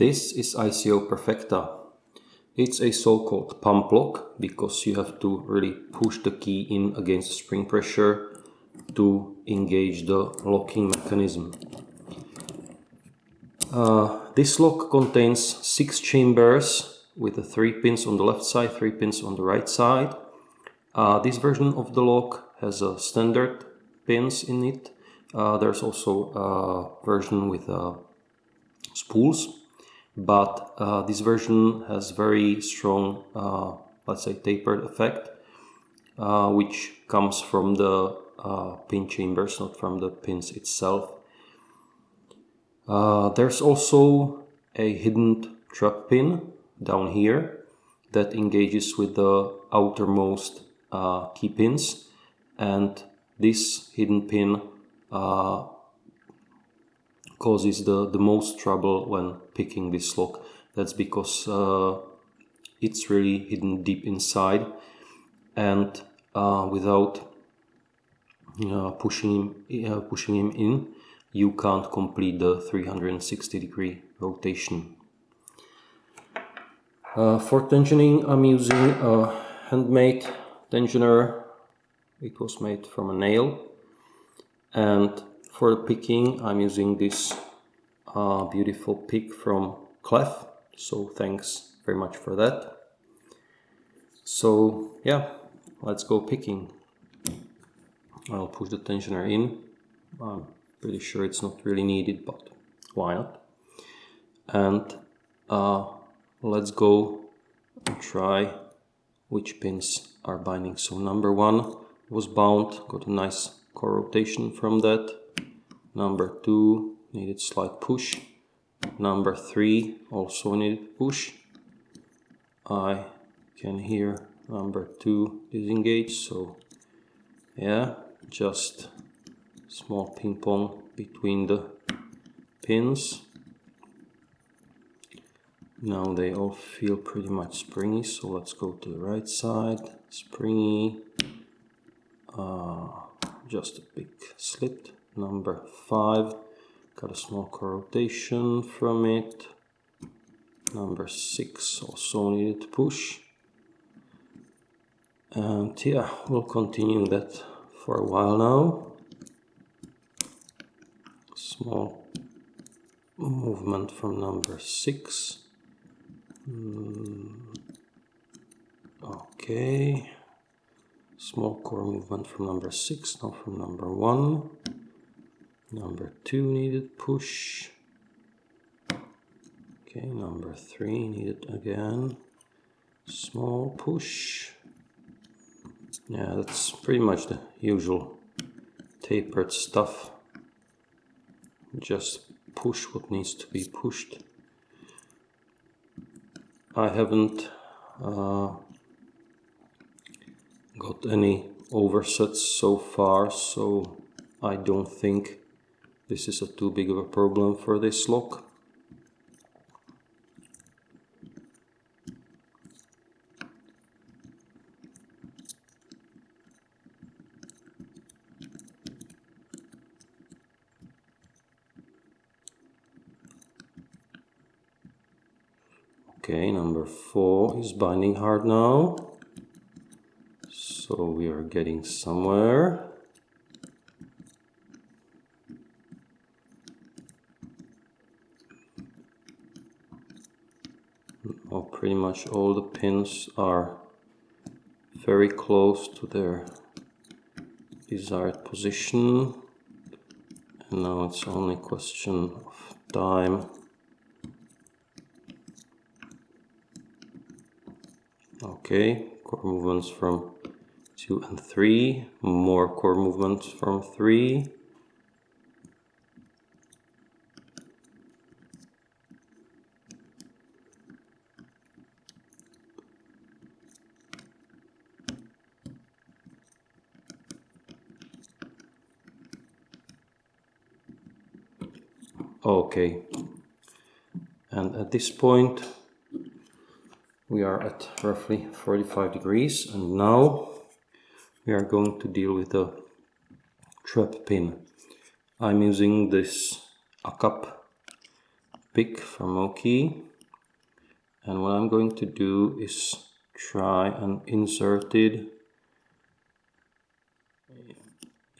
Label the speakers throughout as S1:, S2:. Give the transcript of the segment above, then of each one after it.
S1: This is ISEO Perfecta. It's a so-called pump lock because you have to really push the key in against the spring pressure to engage the locking mechanism. This lock contains 6 chambers with the 3 pins on the left side, 3 pins on the right side. This version of the lock has standard pins in it. There's also a version with spools, but this version has very strong, let's say, tapered effect, which comes from the pin chambers, not from the pins itself. There's also a hidden trap pin down here that engages with the outermost key pins, and this hidden pin causes the most trouble when picking this lock. That's because it's really hidden deep inside, and without pushing him in, you can't complete the 360-degree rotation. For tensioning, I'm using a handmade tensioner. It was made from a nail. And for the picking, I'm using this beautiful pick from Clef. So thanks very much for that. So yeah, let's go picking. I'll push the tensioner in. I'm pretty sure it's not really needed, but why not? And let's go and try which pins are binding. So number 1 was bound, got a nice core rotation from that. Number 2 needed slight push. Number 3 also needed push. I can hear number 2 disengage, so yeah, just small ping pong between the pins. Now they all feel pretty much springy, so let's go to the right side. Springy, just a big slit. Number 5, got a small core rotation from it. Number 6 also needed push. And yeah, we'll continue that for a while now. Small movement from number 6. Okay. Small core movement from number 6, now from number 1. Number 2 needed push. Okay, number 3 needed again small push. Yeah, that's pretty much the usual tapered stuff. Just push what needs to be pushed. I haven't got any oversets so far, so I don't think this is too big of a problem for this lock. Okay, number 4 is binding hard now, so we are getting somewhere. Well, pretty much all the pins are very close to their desired position, and now it's only a question of time. Okay, core movements from 2 and 3, more core movements from 3. Okay, and at this point we are at roughly 45 degrees, and now we are going to deal with the trap pin. I'm using this AKAB pick from Moki, and what I'm going to do is try and insert it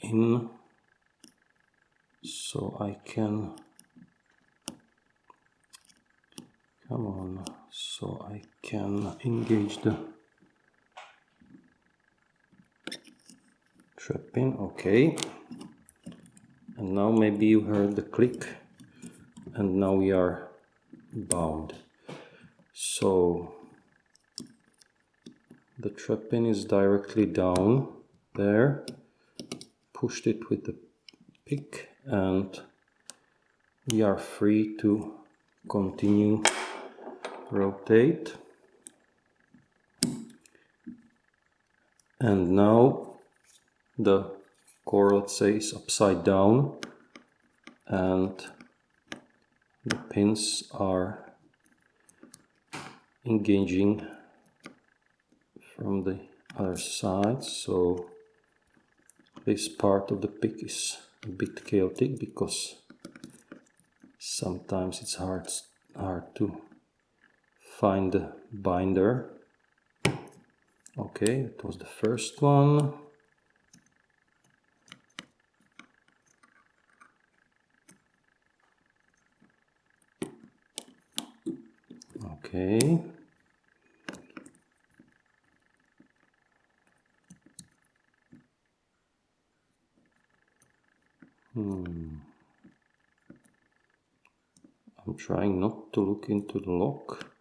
S1: in so I can so I can engage the trap pin. Okay, and now maybe you heard the click, and now we are bound. So the trap pin is directly down there, pushed it with the pick, and we are free to continue rotate. And now the core, let's say, is upside down and the pins are engaging from the other side, so this part of the pick is a bit chaotic because sometimes it's hard to find the binder. Okay, that was the first one. Okay. I'm trying not to look into the lock,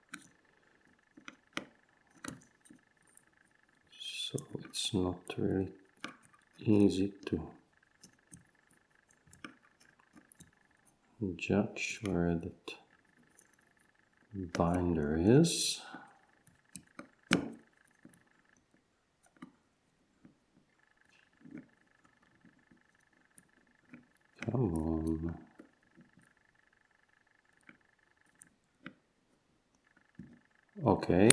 S1: so it's not really easy to judge where that binder is. Come on. Okay.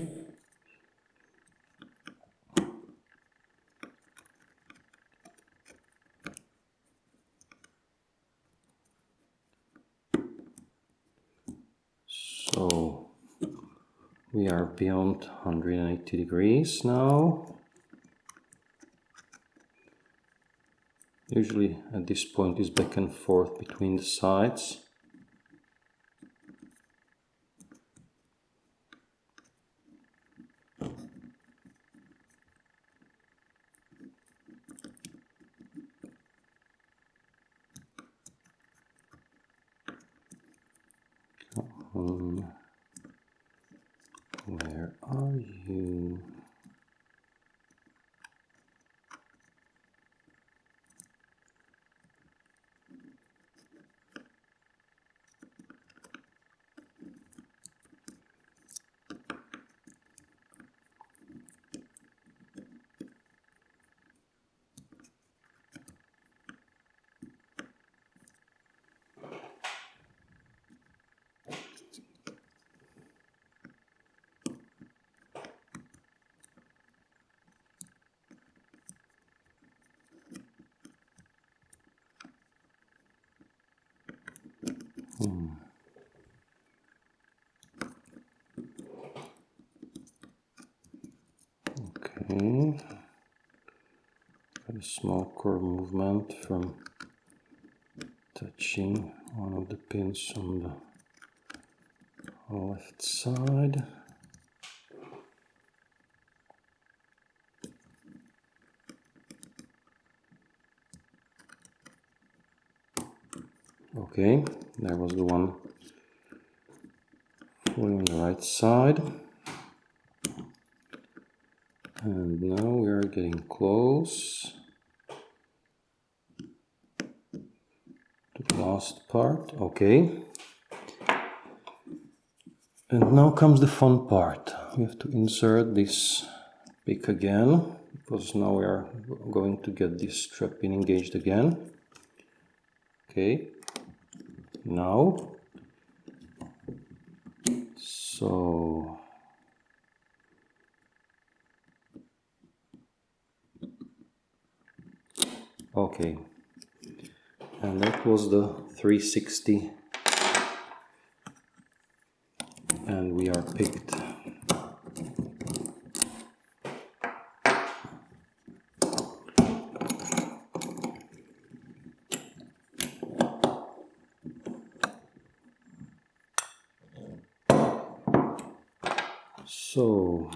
S1: So we are beyond 180 degrees now. Usually at this point is back and forth between the sides. Where are you? Okay, got a small core movement from touching one of the pins on the left side. Okay, there was the one fully on the right side. And now we are getting close to the last part. Okay. And now comes the fun part. We have to insert this pick again, because now we are going to get this strap pin engaged again. Okay. Now. So. Okay, and that was the 360 and we are picked. So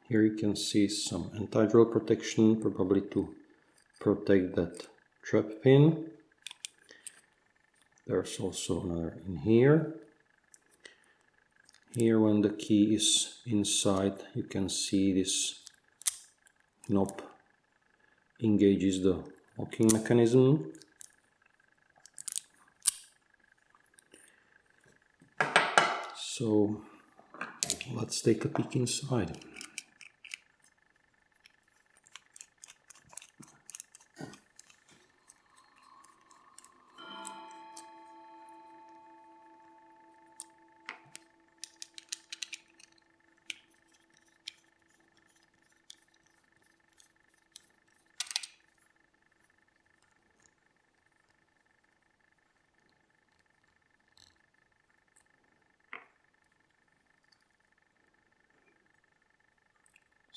S1: here you can see some anti-drill protection, probably to protect that trap pin. There's also another in here. Here, when the key is inside, you can see this knob engages the locking mechanism. So let's take a peek inside.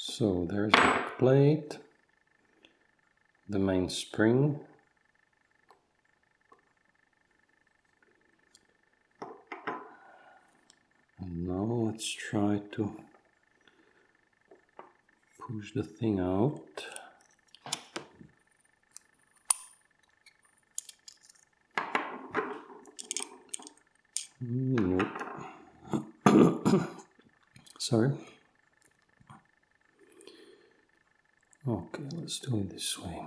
S1: So there's the plate, the main spring, and now let's try to push the thing out. Nope. Sorry. Okay, let's do it this way.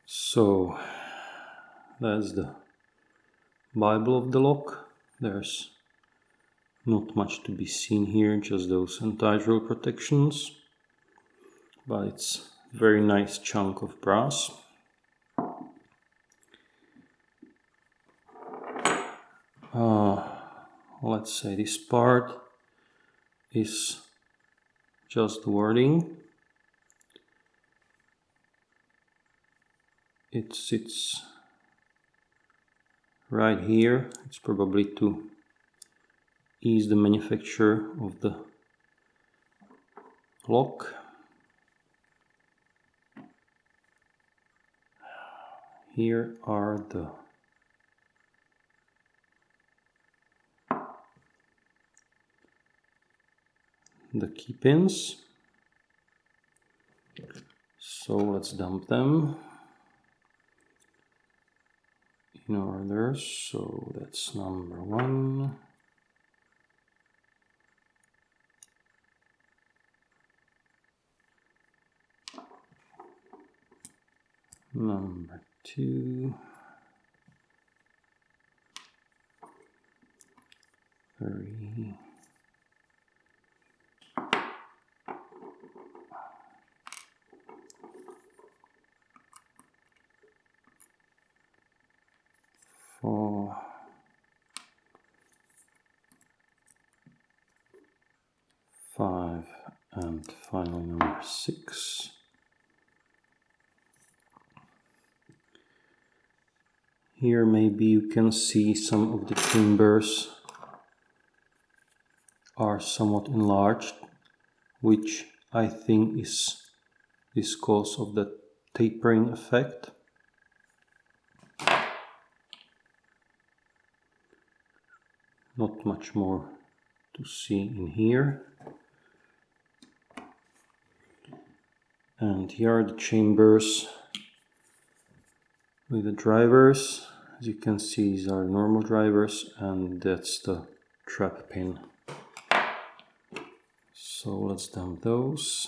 S1: So that's the Bible of the lock. There's not much to be seen here, just those anti-drill protections, but it's a very nice chunk of brass. Let's say this part is just the wording. It sits right here. It's probably to ease the manufacture of the lock. Here are the key pins. So let's dump them in order. So that's number 1. Number 2. 3. 4. 5, and finally number 6. Here maybe you can see some of the chambers are somewhat enlarged, which I think is cause of the tapering effect. Not much more to see in here. And here are the chambers with the drivers. As you can see, these are normal drivers, and that's the trap pin. So let's dump those.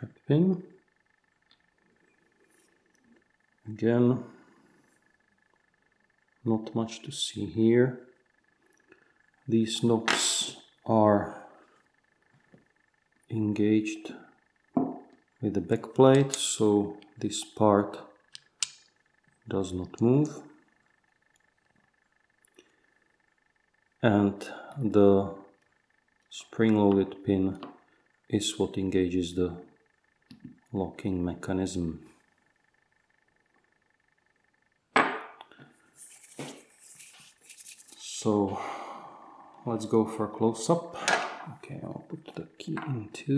S1: trap pin. Again, not much to see here. These knobs are engaged with the back plate, so this part does not move. And the spring-loaded pin is what engages the locking mechanism. So let's go for a close-up. Okay, I'll put the key in too.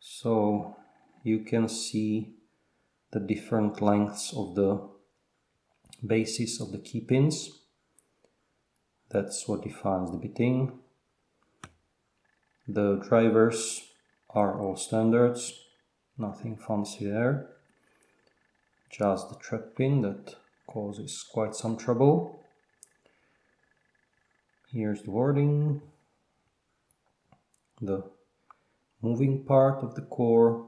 S1: So you can see the different lengths of the bases of the key pins. That's what defines the bitting. The drivers are all standards, nothing fancy there. Just the trap pin that causes quite some trouble. Here's the wording, the moving part of the core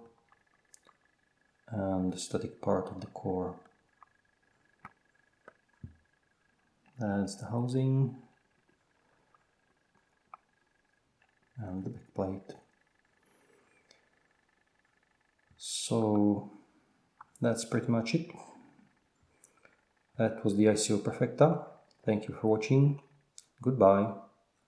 S1: and the static part of the core. That's the housing and the back plate. So that's pretty much it. That was the ISEO Perfecta. Thank you for watching. Goodbye.